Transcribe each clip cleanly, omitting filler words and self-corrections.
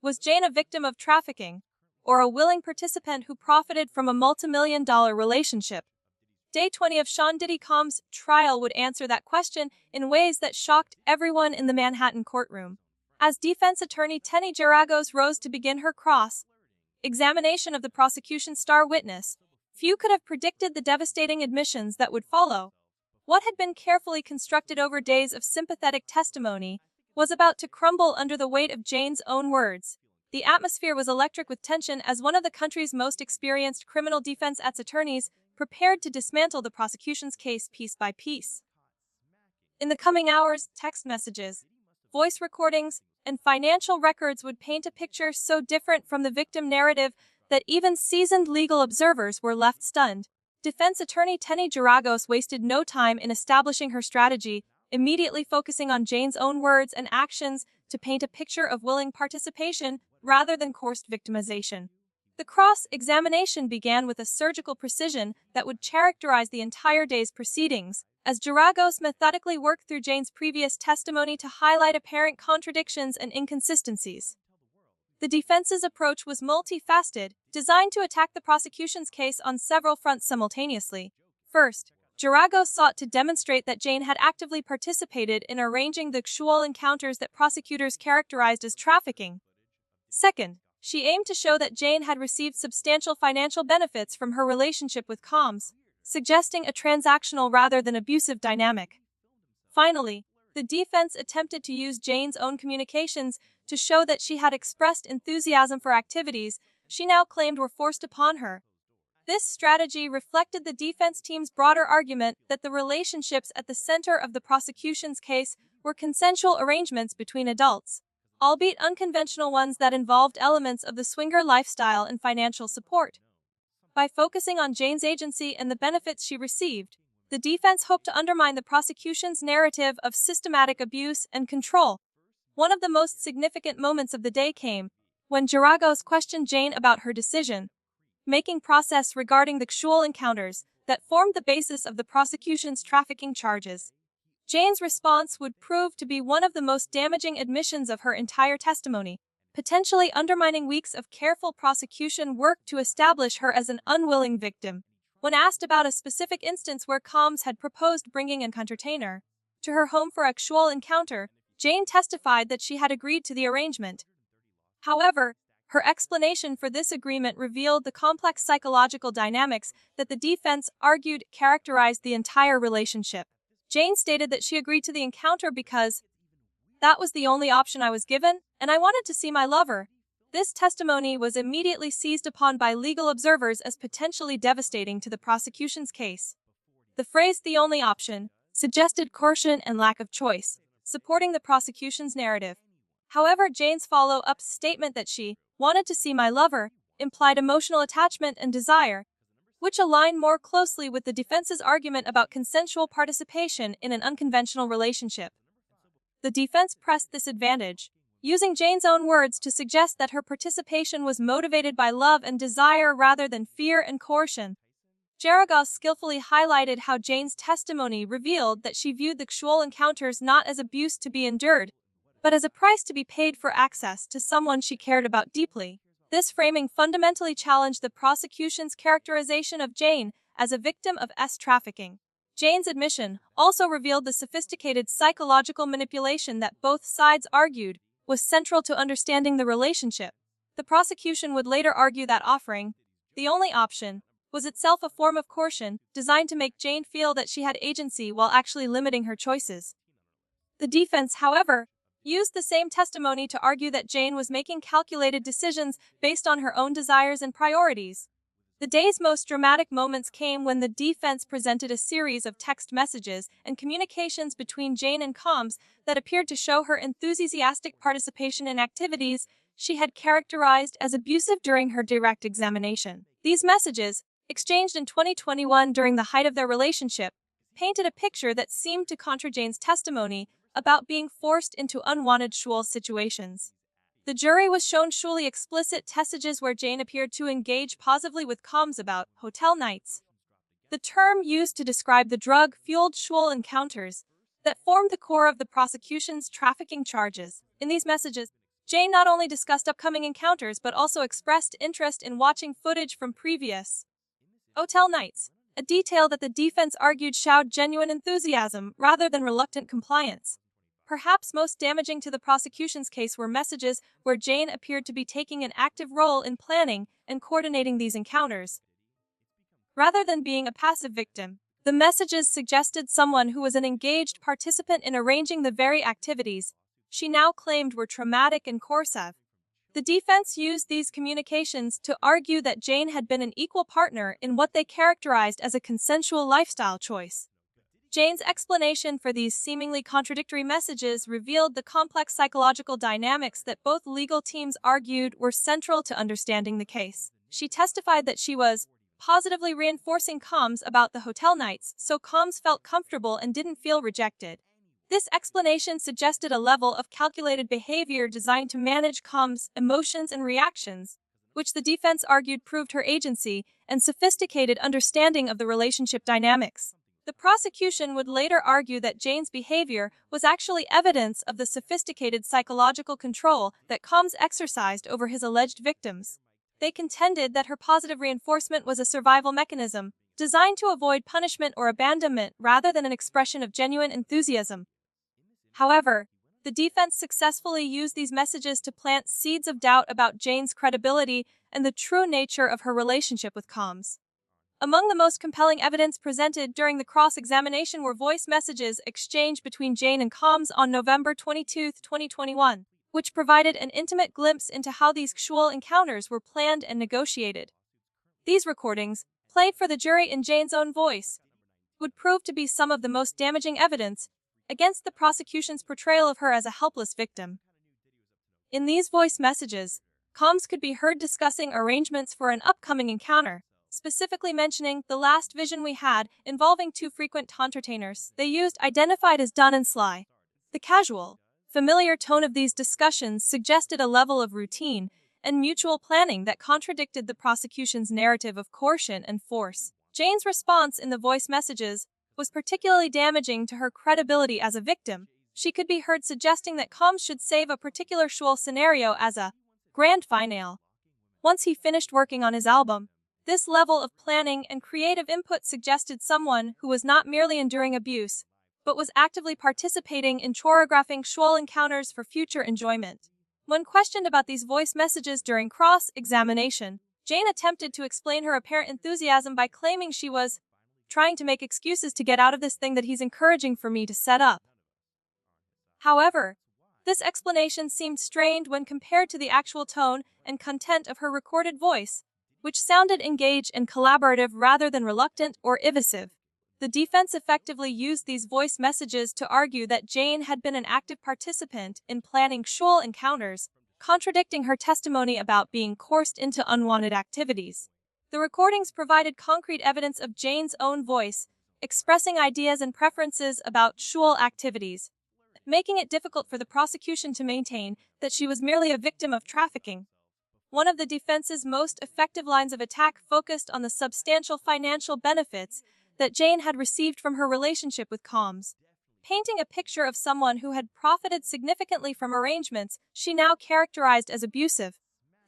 Was Jane a victim of trafficking, or a willing participant who profited from a multi-million-dollar relationship? Day 20 of Sean Diddy Combs' trial would answer that question in ways that shocked everyone in the Manhattan courtroom. As defense attorney Teny Geragos rose to begin her cross-examination of the prosecution's star witness, few could have predicted the devastating admissions that would follow. What had been carefully constructed over days of sympathetic testimony was about to crumble under the weight of Jane's own words. The atmosphere was electric with tension as one of the country's most experienced criminal defense attorneys prepared to dismantle the prosecution's case piece by piece. In the coming hours, text messages, voice recordings, and financial records would paint a picture so different from the victim narrative that even seasoned legal observers were left stunned. Defense attorney Teny Geragos wasted no time in establishing her strategy, immediately focusing on Jane's own words and actions to paint a picture of willing participation rather than coerced victimization. The cross-examination began with a surgical precision that would characterize the entire day's proceedings, as Geragos methodically worked through Jane's previous testimony to highlight apparent contradictions and inconsistencies. The defense's approach was multifaceted, designed to attack the prosecution's case on several fronts simultaneously. First, Geragos sought to demonstrate that Jane had actively participated in arranging the s-xual encounters that prosecutors characterized as trafficking. Second, she aimed to show that Jane had received substantial financial benefits from her relationship with Combs, suggesting a transactional rather than abusive dynamic. Finally, the defense attempted to use Jane's own communications to show that she had expressed enthusiasm for activities she now claimed were forced upon her. This strategy reflected the defense team's broader argument that the relationships at the center of the prosecution's case were consensual arrangements between adults, albeit unconventional ones that involved elements of the swinger lifestyle and financial support. By focusing on Jane's agency and the benefits she received, the defense hoped to undermine the prosecution's narrative of systematic abuse and control. One of the most significant moments of the day came when Geragos questioned Jane about her decision-making process regarding the s-xual encounters that formed the basis of the prosecution's trafficking charges. Jane's response would prove to be one of the most damaging admissions of her entire testimony, potentially undermining weeks of careful prosecution work to establish her as an unwilling victim. When asked about a specific instance where Combs had proposed bringing an entertainer to her home for a s-xual encounter, Jane testified that she had agreed to the arrangement. However, her explanation for this agreement revealed the complex psychological dynamics that the defense argued characterized the entire relationship. Jane stated that she agreed to the encounter because that was the only option I was given, and I wanted to see my lover. This testimony was immediately seized upon by legal observers as potentially devastating to the prosecution's case. The phrase "the only option" suggested coercion and lack of choice, supporting the prosecution's narrative. However, Jane's follow-up statement that she wanted to see my lover implied emotional attachment and desire, which aligned more closely with the defense's argument about consensual participation in an unconventional relationship. The defense pressed this advantage, using Jane's own words to suggest that her participation was motivated by love and desire rather than fear and coercion. Geragos skillfully highlighted how Jane's testimony revealed that she viewed the s-xual encounters not as abuse to be endured, but as a price to be paid for access to someone she cared about deeply. This framing fundamentally challenged the prosecution's characterization of Jane as a victim of trafficking. Jane's admission also revealed the sophisticated psychological manipulation that both sides argued was central to understanding the relationship. The prosecution would later argue that offering the only option was itself a form of coercion designed to make Jane feel that she had agency while actually limiting her choices. The defense, however, used the same testimony to argue that Jane was making calculated decisions based on her own desires and priorities. The day's most dramatic moments came when the defense presented a series of text messages and communications between Jane and Combs that appeared to show her enthusiastic participation in activities she had characterized as abusive during her direct examination. These messages, exchanged in 2021 during the height of their relationship, painted a picture that seemed to contradict Jane's testimony about being forced into unwanted s-xual situations. The jury was shown s-xually explicit messages where Jane appeared to engage positively with Combs about hotel nights. The term used to describe the drug-fueled s-xual encounters that formed the core of the prosecution's trafficking charges. In these messages, Jane not only discussed upcoming encounters but also expressed interest in watching footage from previous hotel nights, a detail that the defense argued showed genuine enthusiasm rather than reluctant compliance. Perhaps most damaging to the prosecution's case were messages where Jane appeared to be taking an active role in planning and coordinating these encounters, rather than being a passive victim. The messages suggested someone who was an engaged participant in arranging the very activities she now claimed were traumatic and coercive. The defense used these communications to argue that Jane had been an equal partner in what they characterized as a consensual lifestyle choice. Jane's explanation for these seemingly contradictory messages revealed the complex psychological dynamics that both legal teams argued were central to understanding the case. She testified that she was positively reinforcing Combs about the hotel nights, so Combs felt comfortable and didn't feel rejected. This explanation suggested a level of calculated behavior designed to manage Combs' emotions and reactions, which the defense argued proved her agency and sophisticated understanding of the relationship dynamics. The prosecution would later argue that Jane's behavior was actually evidence of the sophisticated psychological control that Combs exercised over his alleged victims. They contended that her positive reinforcement was a survival mechanism, designed to avoid punishment or abandonment rather than an expression of genuine enthusiasm. However, the defense successfully used these messages to plant seeds of doubt about Jane's credibility and the true nature of her relationship with Combs. Among the most compelling evidence presented during the cross-examination were voice messages exchanged between Jane and Combs on November 22, 2021, which provided an intimate glimpse into how these s-xual encounters were planned and negotiated. These recordings, played for the jury in Jane's own voice, would prove to be some of the most damaging evidence against the prosecution's portrayal of her as a helpless victim. In these voice messages, Combs could be heard discussing arrangements for an upcoming encounter, specifically mentioning the last vision we had involving two frequent entertainers they used identified as Dunn and Sly. The casual, familiar tone of these discussions suggested a level of routine and mutual planning that contradicted the prosecution's narrative of coercion and force. Jane's response in the voice messages was particularly damaging to her credibility as a victim. She could be heard suggesting that Combs should save a particular s-xual scenario as a grand finale once he finished working on his album. This level of planning and creative input suggested someone who was not merely enduring abuse, but was actively participating in choreographing s-xual encounters for future enjoyment. When questioned about these voice messages during cross-examination, Jane attempted to explain her apparent enthusiasm by claiming she was trying to make excuses to get out of this thing that he's encouraging for me to set up. However, this explanation seemed strained when compared to the actual tone and content of her recorded voice, which sounded engaged and collaborative rather than reluctant or evasive. The defense effectively used these voice messages to argue that Jane had been an active participant in planning s-xual encounters, contradicting her testimony about being coerced into unwanted activities. The recordings provided concrete evidence of Jane's own voice, expressing ideas and preferences about s-xual activities, making it difficult for the prosecution to maintain that she was merely a victim of trafficking. One of the defense's most effective lines of attack focused on the substantial financial benefits that Jane had received from her relationship with Combs, painting a picture of someone who had profited significantly from arrangements she now characterized as abusive.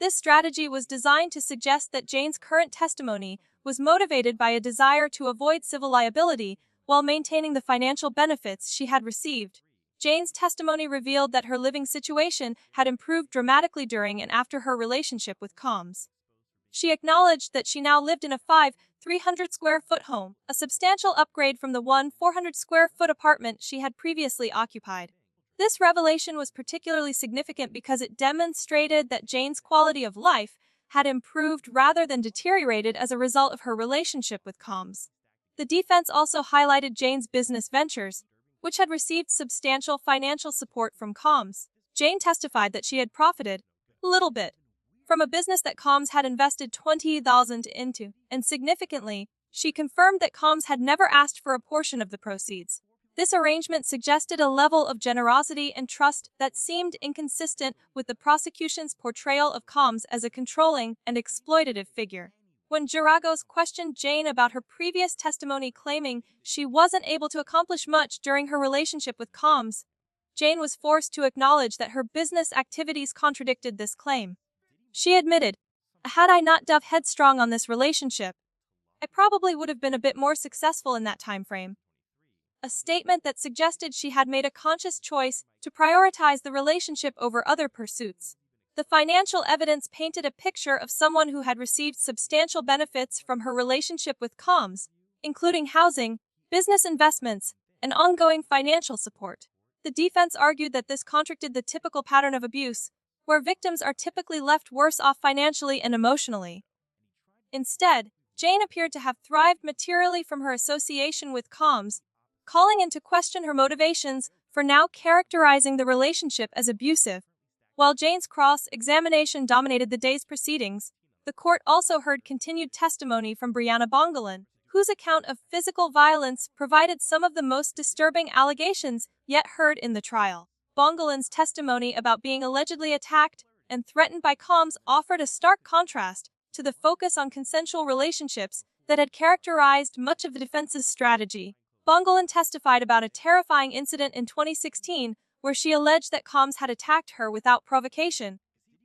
This strategy was designed to suggest that Jane's current testimony was motivated by a desire to avoid civil liability while maintaining the financial benefits she had received. Jane's testimony revealed that her living situation had improved dramatically during and after her relationship with Combs. She acknowledged that she now lived in a 300-square-foot home, a substantial upgrade from the 400-square-foot apartment she had previously occupied. This revelation was particularly significant because it demonstrated that Jane's quality of life had improved rather than deteriorated as a result of her relationship with Combs. The defense also highlighted Jane's business ventures, which had received substantial financial support from Combs. Jane testified that she had profited a little bit from a business that Combs had invested $20,000 into, and significantly, she confirmed that Combs had never asked for a portion of the proceeds. This arrangement suggested a level of generosity and trust that seemed inconsistent with the prosecution's portrayal of Combs as a controlling and exploitative figure. When Geragos questioned Jane about her previous testimony claiming she wasn't able to accomplish much during her relationship with Combs, Jane was forced to acknowledge that her business activities contradicted this claim. She admitted, "Had I not dove headstrong on this relationship, I probably would have been a bit more successful in that time frame." A statement that suggested she had made a conscious choice to prioritize the relationship over other pursuits. The financial evidence painted a picture of someone who had received substantial benefits from her relationship with Combs, including housing, business investments, and ongoing financial support. The defense argued that this contradicted the typical pattern of abuse, where victims are typically left worse off financially and emotionally. Instead, Jane appeared to have thrived materially from her association with Combs, calling into question her motivations for now characterizing the relationship as abusive. While Jane's cross-examination dominated the day's proceedings, the court also heard continued testimony from Bryana Bongolan, whose account of physical violence provided some of the most disturbing allegations yet heard in the trial. Bongolan's testimony about being allegedly attacked and threatened by Combs offered a stark contrast to the focus on consensual relationships that had characterized much of the defense's strategy. Bongolan testified about a terrifying incident in 2016 where she alleged that Combs had attacked her without provocation,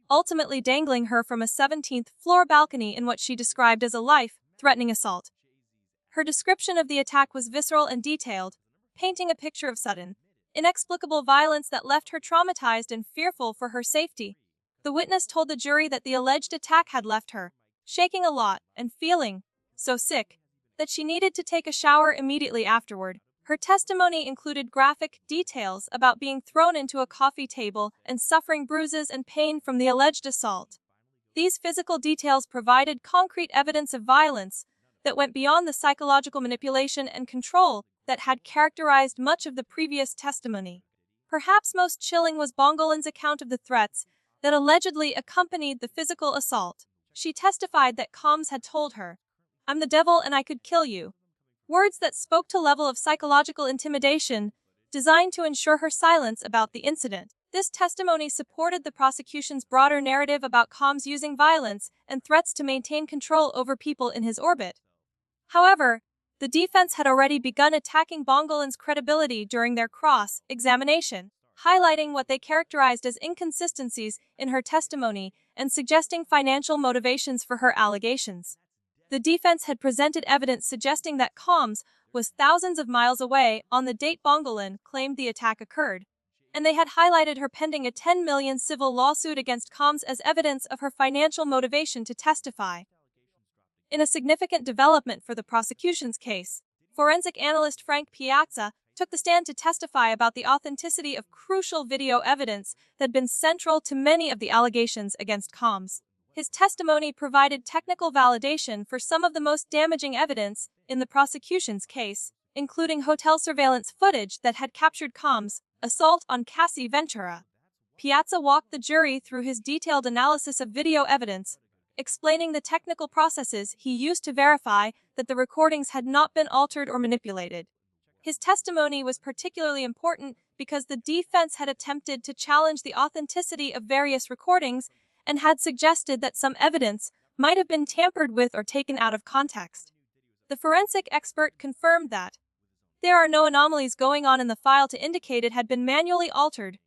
ultimately dangling her from a 17th-floor balcony in what she described as a life-threatening assault. Her description of the attack was visceral and detailed, painting a picture of sudden, inexplicable violence that left her traumatized and fearful for her safety. The witness told the jury that the alleged attack had left her shaking a lot and feeling so sick that she needed to take a shower immediately afterward. Her testimony included graphic details about being thrown into a coffee table and suffering bruises and pain from the alleged assault. These physical details provided concrete evidence of violence that went beyond the psychological manipulation and control that had characterized much of the previous testimony. Perhaps most chilling was Bongolan's account of the threats that allegedly accompanied the physical assault. She testified that Combs had told her, "I'm the devil and I could kill you." Words that spoke to a level of psychological intimidation, designed to ensure her silence about the incident. This testimony supported the prosecution's broader narrative about Combs using violence and threats to maintain control over people in his orbit. However, the defense had already begun attacking Bongolan's credibility during their cross-examination, highlighting what they characterized as inconsistencies in her testimony and suggesting financial motivations for her allegations. The defense had presented evidence suggesting that Combs was thousands of miles away on the date Bongolan claimed the attack occurred, and they had highlighted her pending a $10 million civil lawsuit against Combs as evidence of her financial motivation to testify. In a significant development for the prosecution's case, forensic analyst Frank Piazza took the stand to testify about the authenticity of crucial video evidence that had been central to many of the allegations against Combs. His testimony provided technical validation for some of the most damaging evidence in the prosecution's case, including hotel surveillance footage that had captured Combs' assault on Cassie Ventura. Piazza walked the jury through his detailed analysis of video evidence, explaining the technical processes he used to verify that the recordings had not been altered or manipulated. His testimony was particularly important because the defense had attempted to challenge the authenticity of various recordings and had suggested that some evidence might have been tampered with or taken out of context. The forensic expert confirmed that there are no anomalies going on in the file to indicate it had been manually altered,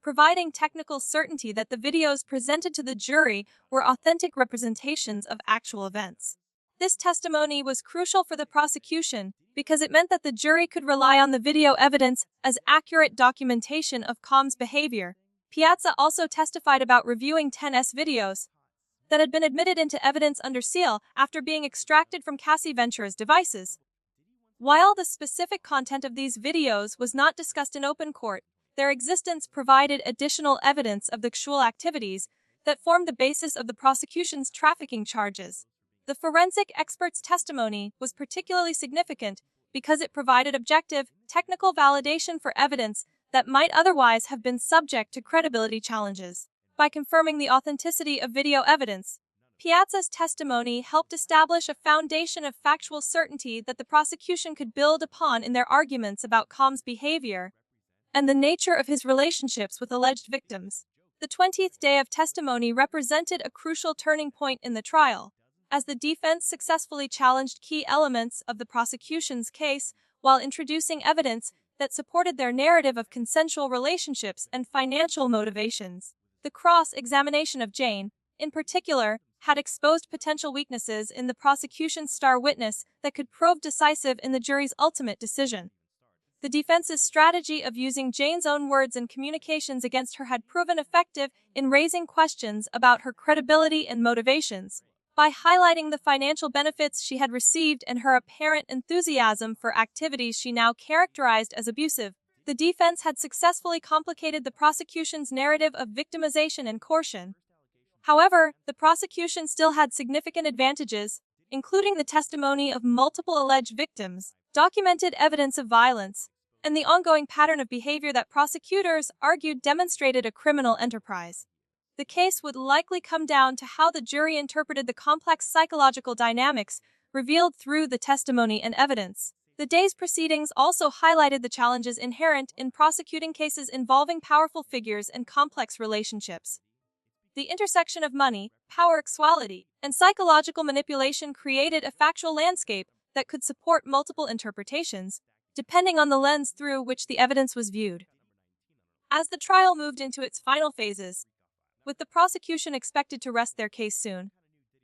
providing technical certainty that the videos presented to the jury were authentic representations of actual events. This testimony was crucial for the prosecution because it meant that the jury could rely on the video evidence as accurate documentation of Combs' behavior. Piazza also testified about reviewing 10's videos that had been admitted into evidence under seal after being extracted from Cassie Ventura's devices. While the specific content of these videos was not discussed in open court, their existence provided additional evidence of the s-xual activities that formed the basis of the prosecution's trafficking charges. The forensic expert's testimony was particularly significant because it provided objective, technical validation for evidence that might otherwise have been subject to credibility challenges. By confirming the authenticity of video evidence, Piazza's testimony helped establish a foundation of factual certainty that the prosecution could build upon in their arguments about Combs' behavior and the nature of his relationships with alleged victims. The 20th day of testimony represented a crucial turning point in the trial, as the defense successfully challenged key elements of the prosecution's case while introducing evidence that supported their narrative of consensual relationships and financial motivations. The cross-examination of Jane, in particular, had exposed potential weaknesses in the prosecution's star witness that could prove decisive in the jury's ultimate decision. The defense's strategy of using Jane's own words and communications against her had proven effective in raising questions about her credibility and motivations. By highlighting the financial benefits she had received and her apparent enthusiasm for activities she now characterized as abusive, the defense had successfully complicated the prosecution's narrative of victimization and coercion. However, the prosecution still had significant advantages, including the testimony of multiple alleged victims, documented evidence of violence, and the ongoing pattern of behavior that prosecutors argued demonstrated a criminal enterprise. The case would likely come down to how the jury interpreted the complex psychological dynamics revealed through the testimony and evidence. The day's proceedings also highlighted the challenges inherent in prosecuting cases involving powerful figures and complex relationships. The intersection of money, power, s-xuality, and psychological manipulation created a factual landscape that could support multiple interpretations, depending on the lens through which the evidence was viewed. As the trial moved into its final phases, with the prosecution expected to rest their case soon,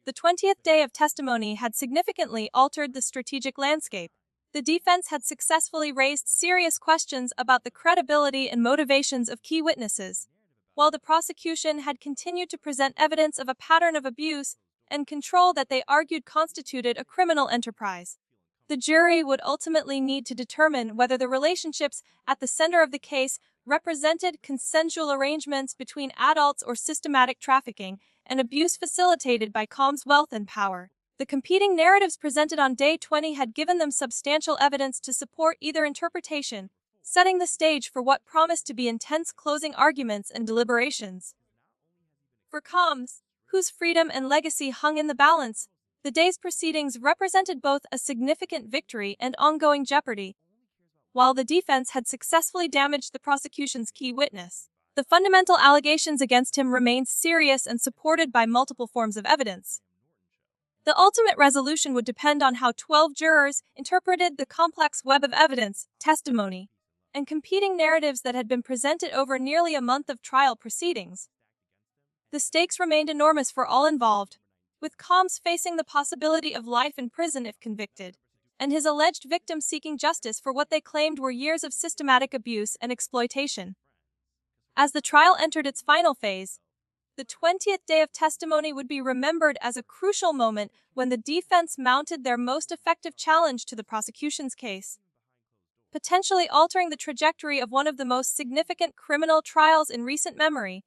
the 20th day of testimony had significantly altered the strategic landscape. The defense had successfully raised serious questions about the credibility and motivations of key witnesses, while the prosecution had continued to present evidence of a pattern of abuse and control that they argued constituted a criminal enterprise. The jury would ultimately need to determine whether the relationships at the center of the case represented consensual arrangements between adults or systematic trafficking and abuse facilitated by Combs' wealth and power. The competing narratives presented on day 20 had given them substantial evidence to support either interpretation, setting the stage for what promised to be intense closing arguments and deliberations. For Combs, whose freedom and legacy hung in the balance, the day's proceedings represented both a significant victory and ongoing jeopardy. While the defense had successfully damaged the prosecution's key witness, the fundamental allegations against him remained serious and supported by multiple forms of evidence. The ultimate resolution would depend on how 12 jurors interpreted the complex web of evidence, testimony, and competing narratives that had been presented over nearly a month of trial proceedings. The stakes remained enormous for all involved, with Combs facing the possibility of life in prison if convicted, and his alleged victims seeking justice for what they claimed were years of systematic abuse and exploitation. As the trial entered its final phase, the 20th day of testimony would be remembered as a crucial moment when the defense mounted their most effective challenge to the prosecution's case, potentially altering the trajectory of one of the most significant criminal trials in recent memory.